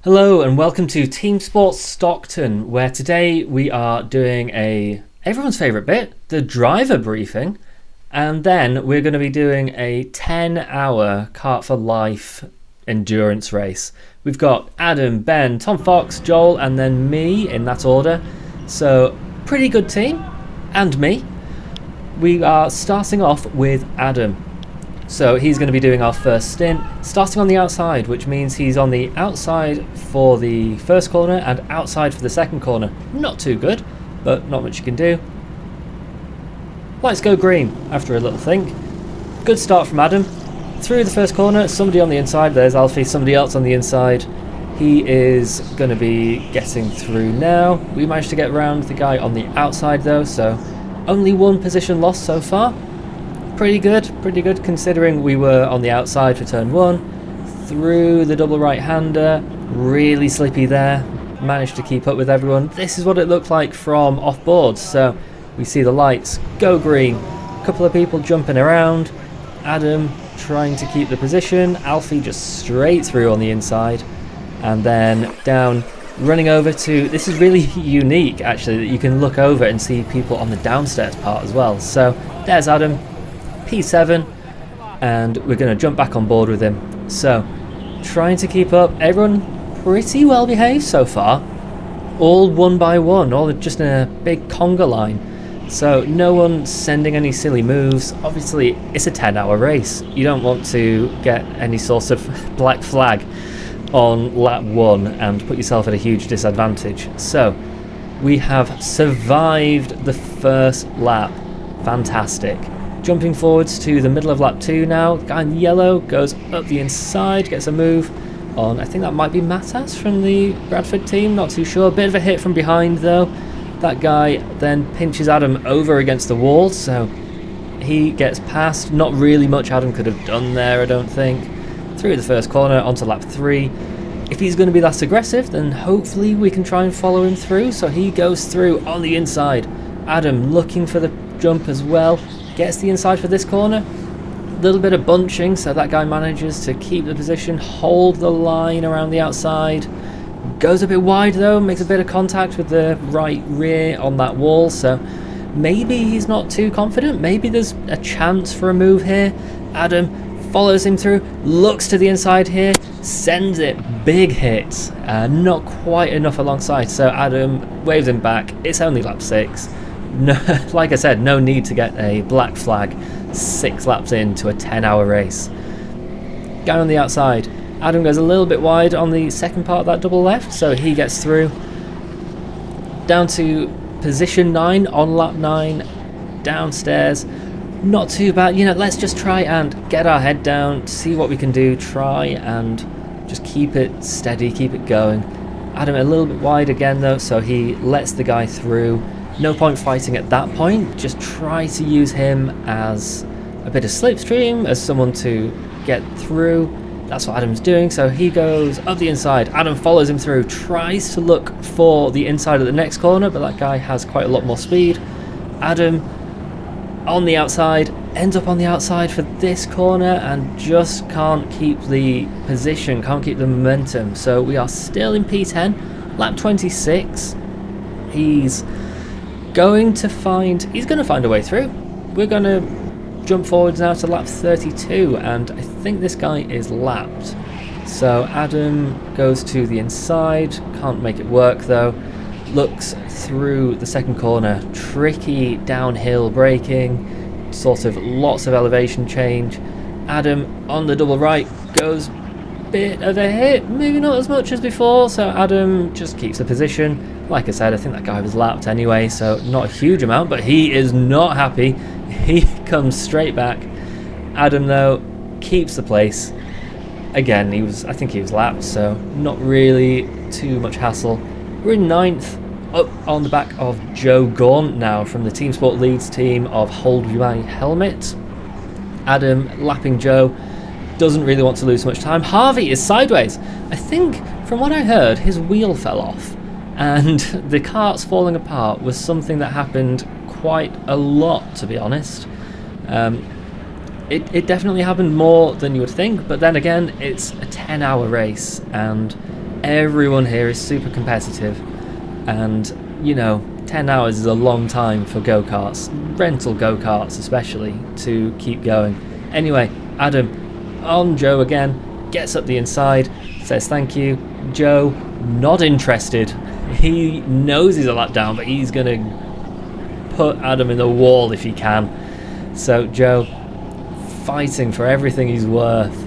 Hello and welcome to TeamSport Stockton, where today we are doing everyone's favourite bit, the driver briefing, and then we're going to be doing a 10-hour Kart4Life endurance race. We've got Adam, Ben, Tom Fox, Joel, and then me in that order. So, pretty good team, and me. We are starting off with Adam. So he's going to be doing our first stint, starting on the outside, which means he's on the outside for the first corner and outside for the second corner. Not too good, but not much you can do. Lights go green after a little think. Good start from Adam. Through the first corner, somebody on the inside, there's Alfie, somebody else on the inside. He is going to be getting through now. We managed to get around the guy on the outside though, so only one position lost so far. Pretty good considering we were on the outside for turn one. Through the double right-hander, really slippy there. Managed to keep up with everyone. This is what it looked like from off board. So we see the lights go green. A couple of people jumping around. Adam trying to keep the position. Alfie just straight through on the inside. And then down, running over to... This is really unique actually, that you can look over and see people on the downstairs part as well. So there's Adam. P7, and we're going to jump back on board with him. So, trying to keep up. Everyone pretty well behaved so far. All one by one, all just in a big conga line. So, no one sending any silly moves. Obviously, it's a 10-hour race. You don't want to get any sort of black flag on lap 1 and put yourself at a huge disadvantage. So, we have survived the first lap. Fantastic. Jumping forwards to the middle of lap 2 now. The guy in yellow goes up the inside, gets a move on, I think that might be Matas from the Bradford team, not too sure. Bit of a hit from behind though. That guy then pinches Adam over against the wall, so he gets past. Not really much Adam could have done there, I don't think. Through the first corner, onto lap 3. If he's going to be that aggressive, then hopefully we can try and follow him through. So he goes through on the inside. Adam looking for the jump as well. Gets the inside for this corner. A little bit of bunching, so that guy manages to keep the position, hold the line around the outside. Goes a bit wide though, makes a bit of contact with the right rear on that wall, so maybe he's not too confident. Maybe there's a chance for a move here. Adam follows him through, looks to the inside here, sends it, big hit. Not quite enough alongside, so Adam waves him back. It's only lap 6. No, like I said, no need to get a black flag 6 laps into a 10-hour race. Guy on the outside. Adam goes a little bit wide on the second part of that double left, so he gets through. Down to position 9 on lap 9. Downstairs. Not too bad. You know, let's just try and get our head down, see what we can do, try and just keep it steady, keep it going. Adam a little bit wide again though, so he lets the guy through. No point fighting at that point, just try to use him as a bit of slipstream, as someone to get through. That's what Adam's doing, so he goes up the inside. Adam follows him through, tries to look for the inside of the next corner, but that guy has quite a lot more speed. Adam on the outside, ends up on the outside for this corner and just can't keep the position, can't keep the momentum. So we are still in P10, lap 26. He's going to find a way through. We're going to jump forwards now to lap 32, and I think this guy is lapped. So Adam goes to the inside, can't make it work though. Looks through the second corner, tricky downhill braking, sort of lots of elevation change. Adam on the double right goes bit of a hit, maybe not as much as before, so Adam just keeps the position. Like I said, I think that guy was lapped anyway, so not a huge amount, but he is not happy. He comes straight back. Adam, though, keeps the place. Again, I think he was lapped, so not really too much hassle. We're in 9th, up on the back of Joe Gaunt now from the TeamSport Leeds team of Hold My Helmet. Adam lapping Joe, doesn't really want to lose much time. Harvey is sideways. I think, from what I heard, his wheel fell off. And the carts falling apart was something that happened quite a lot, to be honest. It definitely happened more than you would think, but then again, it's a 10-hour race, and Everyone here is super competitive, and you know, 10 hours is a long time for go-karts, rental go-karts especially, to keep going. Anyway, Adam on Joe again, gets up the inside, says thank you. Joe, not interested. He knows he's a lap down, but he's going to put Adam in the wall if he can. So Joe, fighting for everything he's worth.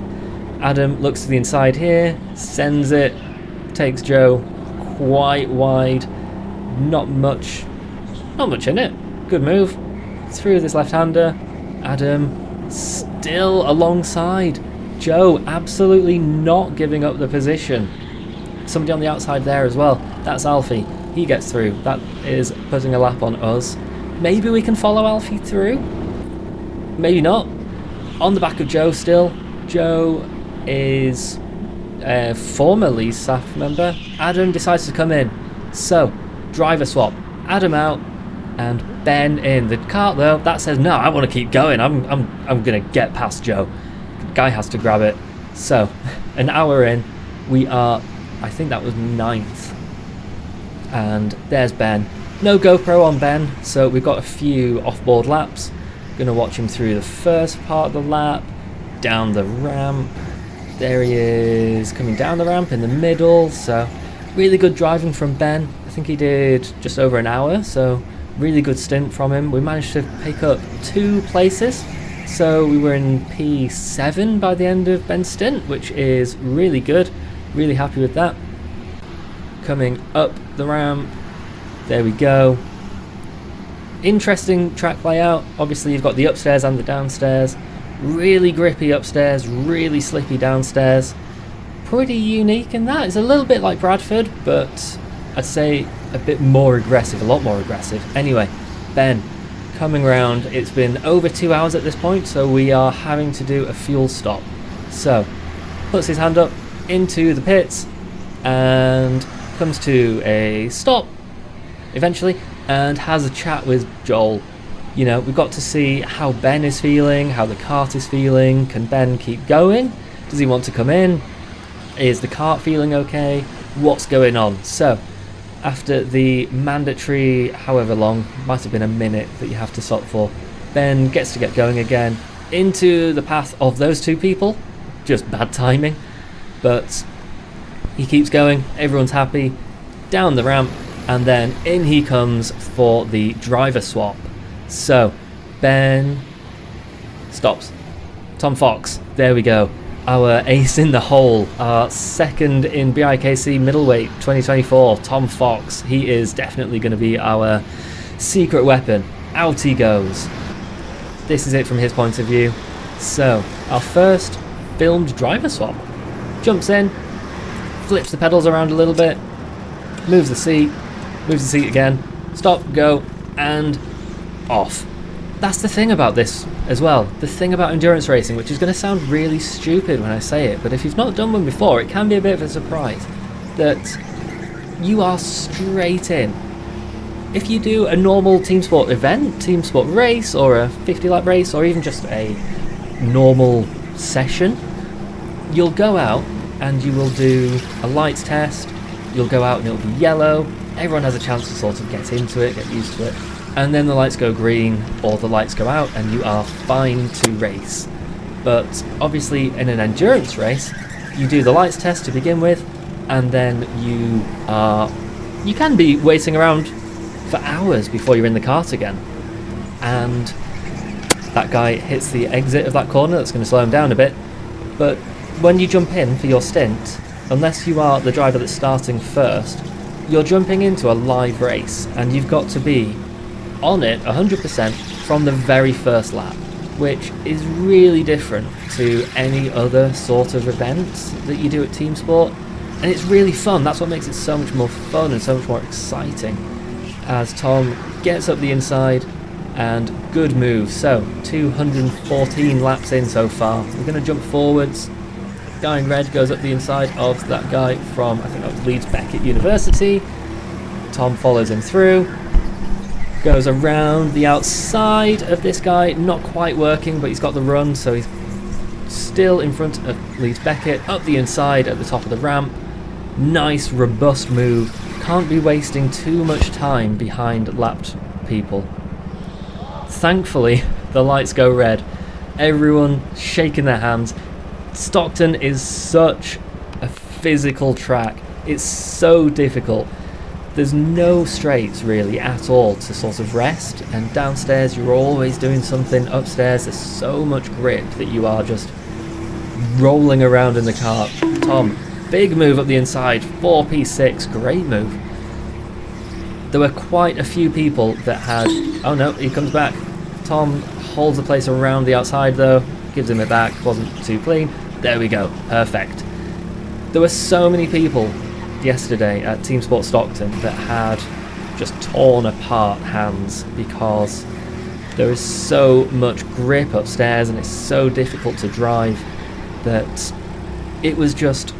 Adam looks to the inside here, sends it, takes Joe quite wide. Not much in it. Good move. Through this left-hander. Adam still alongside. Joe absolutely not giving up the position. Somebody on the outside there as well. That's Alfie. He gets through. That is putting a lap on us. Maybe we can follow Alfie through? Maybe not. On the back of Joe still. Joe is a former lead staff member. Adam decides to come in. So, driver swap. Adam out and Ben in. The kart though, that says no, I want to keep going. I'm gonna get past Joe. The guy has to grab it. So, an hour in, we are, I think that was 9th. And there's Ben. No GoPro on Ben, so we've got a few off-board laps. Gonna watch him through the first part of the lap, down the ramp. There he is, coming down the ramp in the middle. So really good driving from Ben. I think he did just over an hour, so really good stint from him. We managed to pick up 2 places, so we were in P7 by the end of Ben's stint, which is really good. Really happy with that. Coming up the ramp, there we go. Interesting track layout. Obviously you've got the upstairs and the downstairs. Really grippy upstairs, really slippy downstairs. Pretty unique in that. It's a little bit like Bradford, but I'd say a bit more aggressive, a lot more aggressive. Anyway, Ben coming round. It's been over 2 hours at this point, so we are having to do a fuel stop. So, puts his hand up into the pits and comes to a stop eventually and has a chat with Joel. You know, we've got to see how Ben is feeling, how the kart is feeling. Can Ben keep going? Does he want to come in? Is the kart feeling okay? What's going on? So, after the mandatory, however long, might have been a minute that you have to stop for, Ben gets to get going again into the path of those 2 people. Just bad timing. But he keeps going, everyone's happy, down the ramp, and then in he comes for the driver swap. So, Ben stops. Tom Fox, there we go. Our ace in the hole, our second in BIKC middleweight 2024, Tom Fox. He is definitely going to be our secret weapon. Out he goes. This is it from his point of view. So, our first filmed driver swap. Jumps in, flips the pedals around a little bit, moves the seat again, stop, go, and off. That's the thing about this as well. The thing about endurance racing, which is going to sound really stupid when I say it, but if you've not done one before, it can be a bit of a surprise that you are straight in. If you do a normal TeamSport event, TeamSport race, or a 50-lap race, or even just a normal session, you'll go out and you will do a lights test. You'll go out and it'll be yellow. Everyone has a chance to sort of get into it, get used to it. And then the lights go green or the lights go out and you are fine to race. But obviously in an endurance race, you do the lights test to begin with, and then you can be waiting around for hours before you're in the kart again. And that guy hits the exit of that corner, that's going to slow him down a bit. But when you jump in for your stint, unless you are the driver that's starting first, you're jumping into a live race and you've got to be on it 100% from the very first lap, which is really different to any other sort of events that you do at TeamSport. And it's really fun. That's what makes it so much more fun and so much more exciting. As Tom gets up the inside, and good move. So 214 laps in so far. We're going to jump forwards. Guy in red goes up the inside of that guy from, I think that was Leeds Beckett University. Tom follows him through. Goes around the outside of this guy, not quite working, but he's got the run, so he's still in front of Leeds Beckett. Up the inside at the top of the ramp. Nice, robust move. Can't be wasting too much time behind lapped people. Thankfully, the lights go red. Everyone shaking their hands. Stockton is such a physical track. It's so difficult. There's no straights really at all to sort of rest, and downstairs you're always doing something. Upstairs there's so much grip that you are just rolling around in the kart. Tom, big move up the inside, 4P6, great move. There were quite a few people that had... Oh no, he comes back. Tom holds the place around the outside though, gives him it back, wasn't too clean. There we go, perfect. There were so many people yesterday at TeamSport Stockton that had just torn apart hands because there is so much grip upstairs and it's so difficult to drive that it was just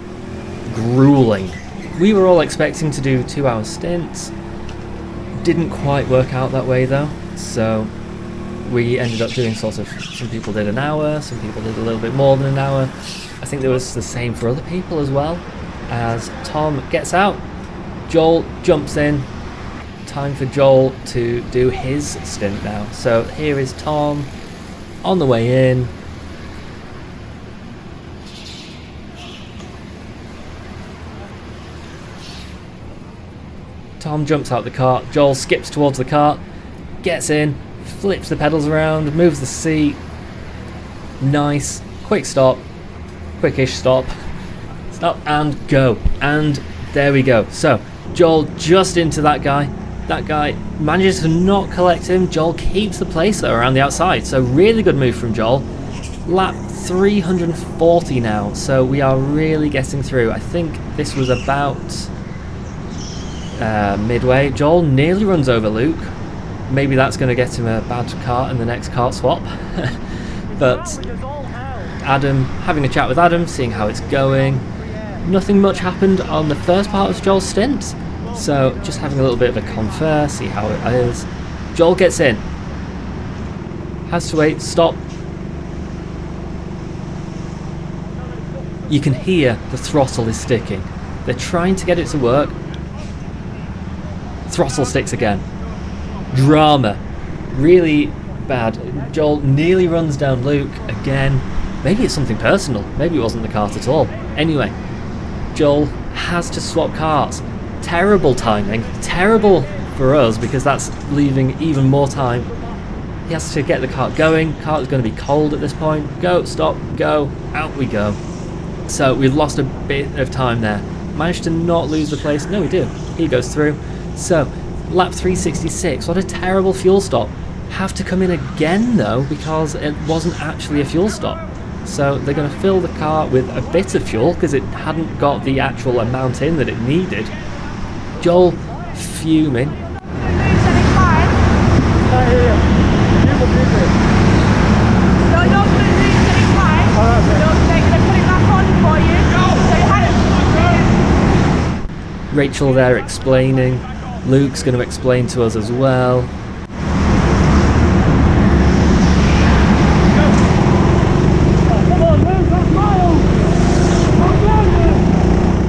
grueling. We were all expecting to do 2-hour stints. Didn't quite work out that way though, so we ended up doing sort of, some people did an hour, some people did a little bit more than an hour. I think there was the same for other people as well. As Tom gets out, Joel jumps in. Time for Joel to do his stint now. So here is Tom on the way in. Tom jumps out the cart, Joel skips towards the cart, gets in, flips the pedals around, moves the seat. Nice, quick stop, quickish stop. Stop and go, and there we go. So Joel just into that guy manages to not collect him. Joel keeps the place though around the outside, so really good move from Joel. Lap 340 now, so we are really getting through. I think this was about midway. Joel nearly runs over Luke. Maybe that's going to get him a bad kart in the next kart swap. But Adam, having a chat with Adam, seeing how it's going. Nothing much happened on the first part of Joel's stint, so just having a little bit of a confer, see how it is. Joel gets in, has to wait, stop. You can hear the throttle is sticking. They're trying to get it to work. Throttle sticks again. Drama. Really bad. Joel nearly runs down Luke again. Maybe it's something personal. Maybe it wasn't the kart at all. Anyway, Joel has to swap karts. Terrible timing. Terrible for us because that's leaving even more time. He has to get the kart going. Kart is going to be cold at this point. Go, stop, go. Out we go. So we've lost a bit of time there. Managed to not lose the place. No, we do. He goes through. So, lap 366. What a terrible fuel stop. Have to come in again though because it wasn't actually a fuel stop. So they're going to fill the car with a bit of fuel because it hadn't got the actual amount in that it needed. Joel fuming. Rachel there explaining. Luke's going to explain to us as well.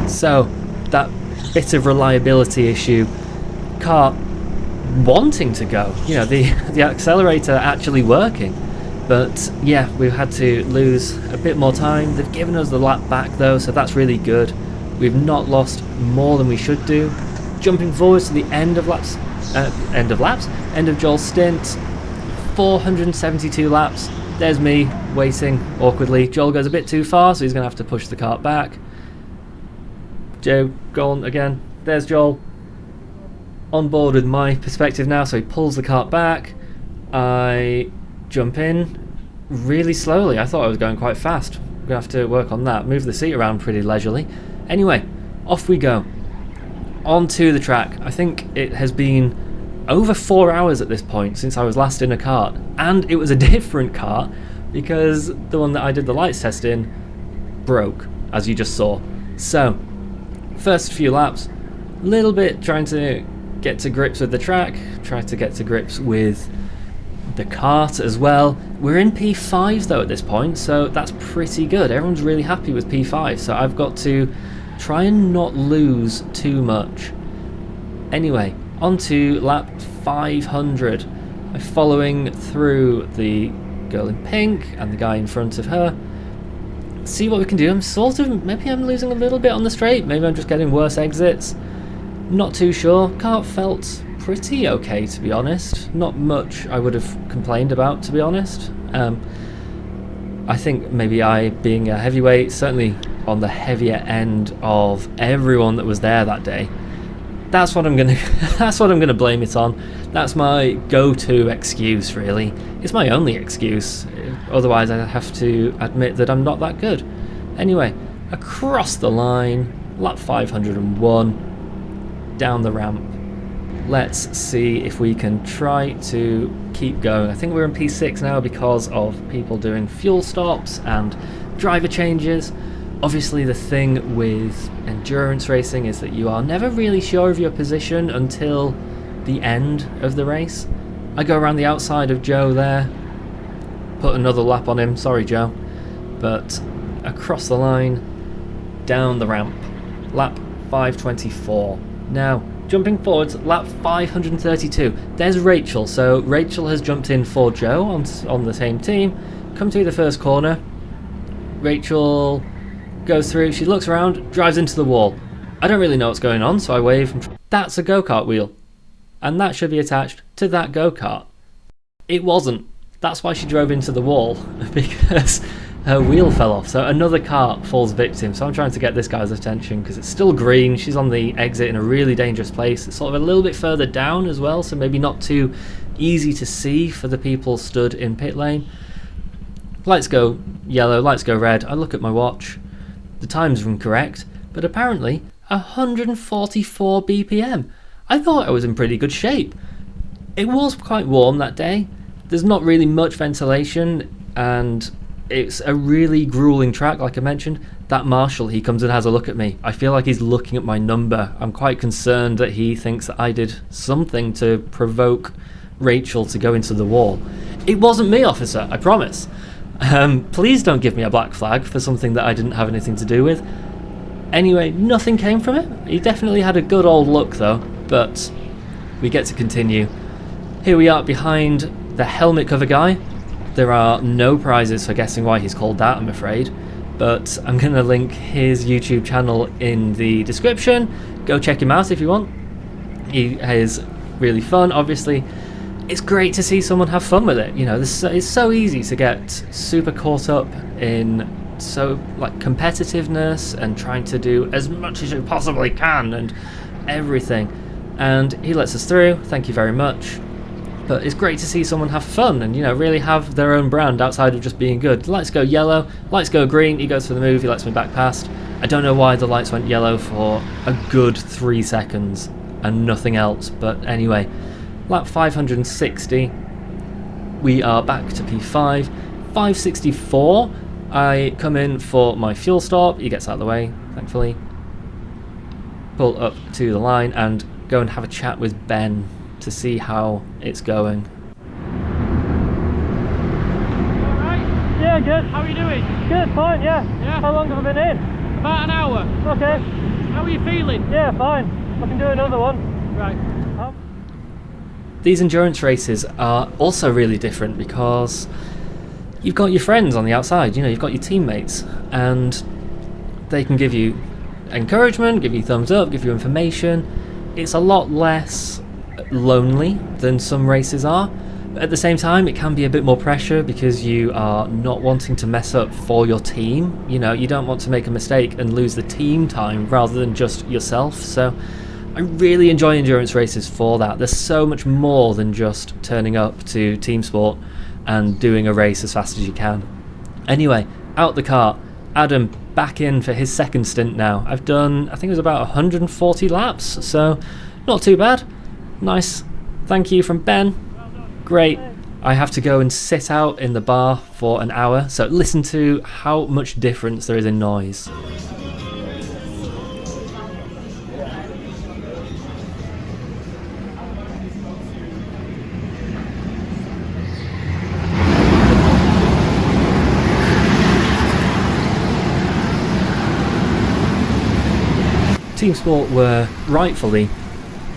So, that bit of reliability issue, car wanting to go, you know, the accelerator actually working. But yeah, we've had to lose a bit more time. They've given us the lap back though, so that's really good. We've not lost more than we should do. Jumping forwards to the end of Joel's stint, 472 laps. There's me waiting awkwardly. Joel goes a bit too far, so he's going to have to push the kart back. Joe, go on again. There's Joel. On board with my perspective now, so he pulls the kart back. I jump in really slowly. I thought I was going quite fast. We're going to have to work on that. Move the seat around pretty leisurely. Anyway, off we go. Onto the track. I think it has been over 4 hours at this point since I was last in a kart. And it was a different kart because the one that I did the lights test in broke, as you just saw. So, first few laps, little bit trying to get to grips with the track, try to get to grips with the kart as well. We're in P5 though at this point, so that's pretty good. Everyone's really happy with P5, so I've got to try and not lose too much. Anyway, on to lap 500. I'm following through the girl in pink and the guy in front of her. See what we can do. Maybe I'm losing a little bit on the straight. Maybe I'm just getting worse exits. Not too sure. Kart felt pretty okay, to be honest. Not much I would have complained about, to be honest. I think maybe I, being a heavyweight, certainly on the heavier end of everyone that was there that day. That's what I'm gonna blame it on. That's my go-to excuse, really. It's my only excuse. Otherwise, I have to admit that I'm not that good. Anyway, across the line, lap 501, down the ramp. Let's see if we can try to keep going. I think we're in P6 now because of people doing fuel stops and driver changes. Obviously, the thing with endurance racing is that you are never really sure of your position until the end of the race. I go around the outside of Joe there, put another lap on him, sorry Joe, but across the line, down the ramp, lap 524. Now, jumping forwards, lap 532. There's Rachel. So Rachel has jumped in for Joe on the same team. Come to the first corner. Rachel goes through, she looks around, drives into the wall. I don't really know what's going on, so I wave. That's a go-kart wheel. And that should be attached to that go-kart. It wasn't. That's why she drove into the wall, because her wheel fell off. So another kart falls victim. So I'm trying to get this guy's attention because it's still green. She's on the exit in a really dangerous place. It's sort of a little bit further down as well, so maybe not too easy to see for the people stood in pit lane. Lights go yellow, lights go red. I look at my watch. The time's incorrect, but apparently 144 BPM. I thought I was in pretty good shape. It was quite warm that day. There's not really much ventilation, and it's a really grueling track, like I mentioned. That marshal, he comes and has a look at me. I feel like he's looking at my number. I'm quite concerned that he thinks that I did something to provoke Rachel to go into the wall. It wasn't me, officer, I promise. Please don't give me a black flag for something that I didn't have anything to do with. Anyway, nothing came from it. He definitely had a good old look though, but we get to continue. Here we are behind the helmet cover guy. There are no prizes for guessing why he's called that, I'm afraid, but I'm going to link his YouTube channel in the description. Go check him out if you want. He is really fun, obviously. It's great to see someone have fun with it. You know, it's so easy to get super caught up in competitiveness and trying to do as much as you possibly can and everything. And he lets us through, thank you very much. But it's great to see someone have fun and, you know, really have their own brand outside of just being good. Lights go yellow, lights go green, he goes for the move, he lets me back past. I don't know why the lights went yellow for a good 3 seconds and nothing else, but anyway. Lap 560, we are back to P5. 564, I come in for my fuel stop, he gets out of the way, thankfully. Pull up to the line and go and have a chat with Ben to see how it's going. Alright? Yeah, good. How are you doing? Good, fine, yeah. Yeah? How long have I been in? About an hour. Okay. How are you feeling? Yeah, fine. I can do another one. Right. These endurance races are also really different because you've got your friends on the outside, you know, you've got your teammates, and they can give you encouragement, give you thumbs up, give you information. It's a lot less lonely than some races are, but at the same time it can be a bit more pressure because you are not wanting to mess up for your team. You know, you don't want to make a mistake and lose the team time rather than just yourself. So I really enjoy endurance races for that. There's so much more than just turning up to TeamSport and doing a race as fast as you can. Anyway, out the kart, Adam back in for his second stint now. I've done, I think it was about 140 laps, so not too bad. Nice. Thank you from Ben. Great. I have to go and sit out in the bar for an hour, so listen to how much difference there is in noise. TeamSport were rightfully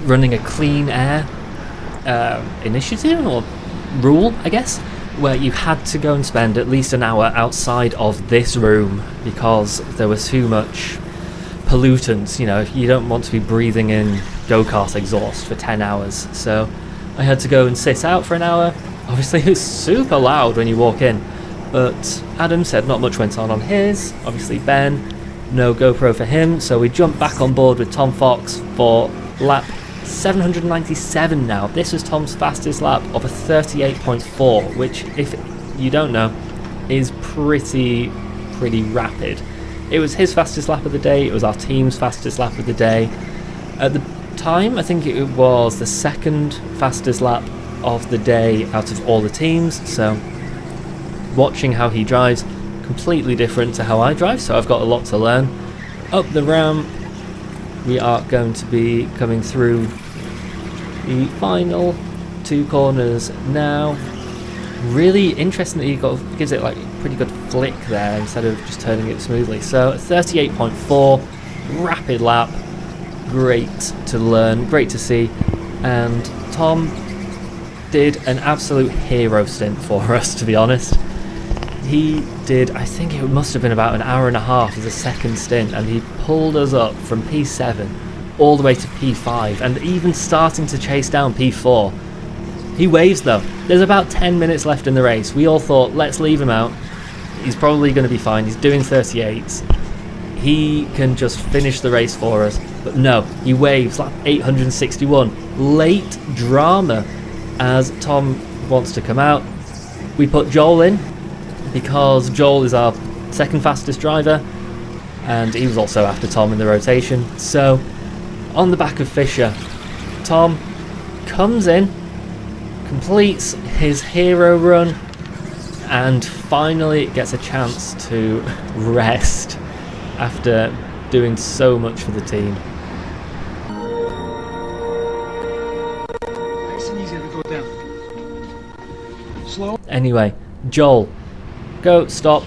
running a clean air initiative or rule, I guess, where you had to go and spend at least an hour outside of this room because there was too much pollutants. You know, you don't want to be breathing in go-kart exhaust for 10 hours. So I had to go and sit out for an hour. Obviously it's super loud when you walk in, but Adam said not much went on his. Obviously Ben, no GoPro for him, so we jumped back on board with Tom Fox for lap 797 now. This was Tom's fastest lap of a 38.4, which, if you don't know, is pretty rapid. It was his fastest lap of the day, it was our team's fastest lap of the day. At the time, I think it was the second fastest lap of the day out of all the teams, so watching how he drives, completely different to how I drive, so I've got a lot to learn. Up the ramp, we are going to be coming through the final 2 corners now. Really interesting that he gives it like a pretty good flick there instead of just turning it smoothly. So 38.4, rapid lap, great to learn, great to see, and Tom did an absolute hero stint for us, to be honest. He did, I think it must have been about an hour and a half as a second stint, and he pulled us up from P7 all the way to P5 and even starting to chase down P4. He waves though. There's about 10 minutes left in the race. We all thought, let's leave him out. He's probably going to be fine. He's doing 38s. He can just finish the race for us. But no, he waves lap 861. Late drama as Tom wants to come out. We put Joel in because Joel is our second fastest driver, and he was also after Tom in the rotation. So on the back of Fisher, Tom comes in, completes his hero run, and finally gets a chance to rest after doing so much for the team. Anyway, Joel, go, stop.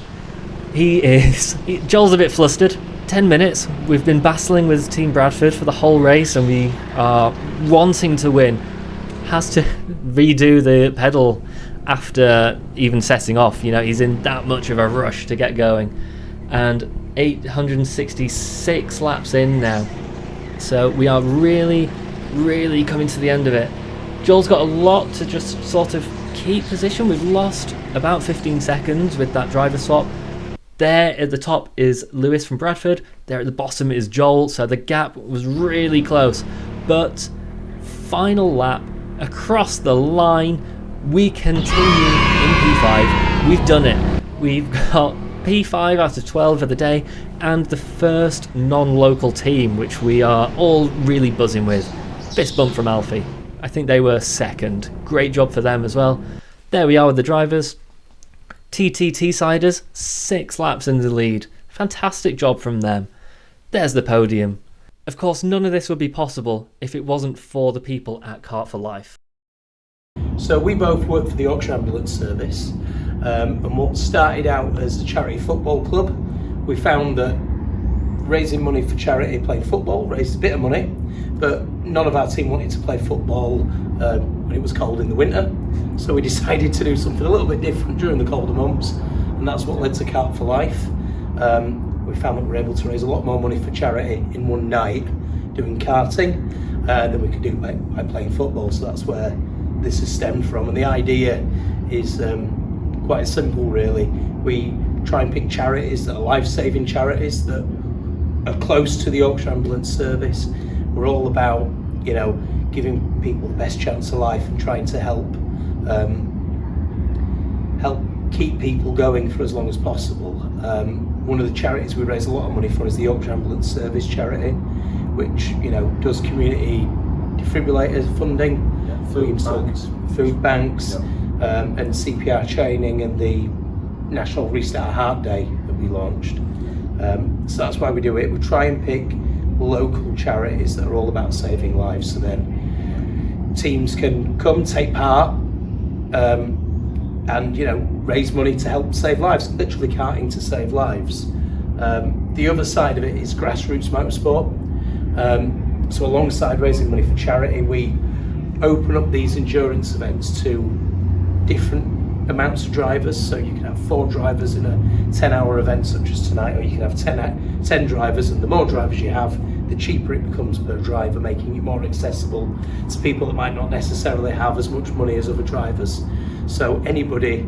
Joel's a bit flustered. 10 minutes, we've been battling with Team Bradford for the whole race and we are wanting to win. Has to redo the pedal after even setting off. You know, he's in that much of a rush to get going. And 866 laps in now. So we are really coming to the end of it. Joel's got a lot to just sort of keep position. We've lost about 15 seconds with that driver swap. There at the top is Lewis from Bradford. There at the bottom is Joel. So the gap was really close. But final lap, across the line, we continue in P5. We've done it. We've got P5 out of 12 of the day and the first non-local team, which we are all really buzzing with. Fist bump from Alfie. I think they were second. Great job for them as well. There we are with the drivers. TTT-siders, 6 laps in the lead. Fantastic job from them. There's the podium. Of course, none of this would be possible if it wasn't for the people at Kart4Life. So we both work for the Yorkshire Ambulance Service, and what started out as a charity football club, we found that raising money for charity, playing football, raised a bit of money, but none of our team wanted to play football when it was cold in the winter. So we decided to do something a little bit different during the colder months, and that's what led to Kart4Life. We found that we were able to raise a lot more money for charity in one night doing karting than we could do by playing football. So that's where this has stemmed from, and the idea is quite simple really. We try and pick charities that are life-saving charities that are close to the Yorkshire Ambulance Service. We're all about, you know, giving people the best chance of life and trying to help keep people going for as long as possible. One of the charities we raise a lot of money for is the Yorkshire Ambulance Service charity, which, you know, does community defibrillator funding, food banks, and CPR training, and the National Restart Heart Day that we launched. So that's why we do it. We try and pick local charities that are all about saving lives, so then teams can come take part and, you know, raise money to help save lives, literally karting to save lives. The other side of it is grassroots motorsport. So alongside raising money for charity, we open up these endurance events to different amounts of drivers. So you can have 4 drivers in a 10-hour event such as tonight, or you can have 10 drivers, and the more drivers you have, the cheaper it becomes per driver, making it more accessible to people that might not necessarily have as much money as other drivers. So anybody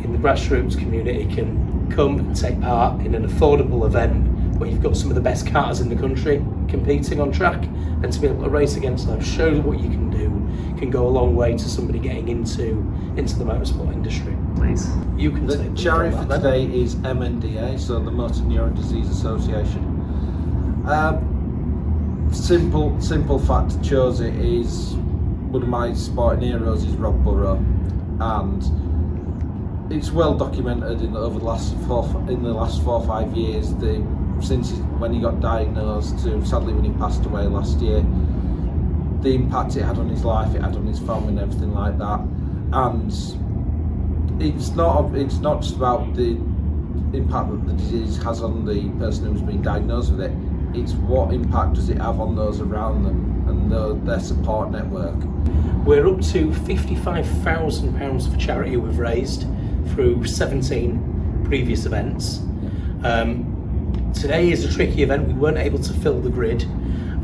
in the grassroots community can come and take part in an affordable event where you've got some of the best karters in the country competing on track, and to be able to race against them, show what you can do, can go a long way to somebody getting into the motorsport industry. Please. You can The take charity that for then. today is MNDA, so the Motor Neurone Disease Association. Simple fact I chose it is one of my sporting heroes is Rob Burrow, and it's well documented over the last 4 or 5 years. Since when he got diagnosed to sadly when he passed away last year, the impact it had on his life, it had on his family and everything like that. And it's not just about the impact that the disease has on the person who's been diagnosed with it, it's what impact does it have on those around them and their support network. We're up to £55,000 for charity we've raised through 17 previous events. Today is a tricky event. We weren't able to fill the grid,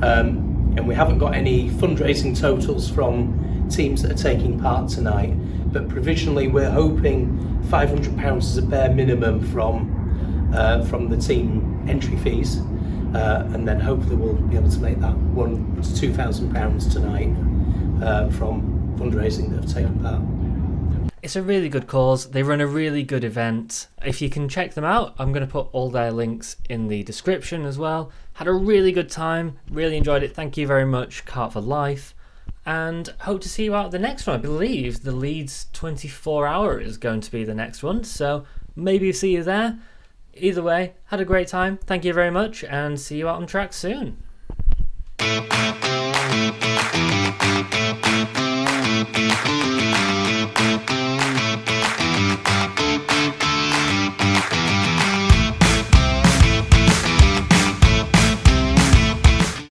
and we haven't got any fundraising totals from teams that are taking part tonight, but provisionally we're hoping £500 is a bare minimum from the team entry fees, and then hopefully we'll be able to make that £1,000 to £2,000 tonight from fundraising that have taken part. It's a really good cause. They run a really good event. If you can check them out, I'm going to put all their links in the description as well. Had a really good time. Really enjoyed it. Thank you very much, Kart4Life. And hope to see you out at the next one. I believe the Leeds 24-hour is going to be the next one. So maybe see you there. Either way, had a great time. Thank you very much, and see you out on track soon. Thank you.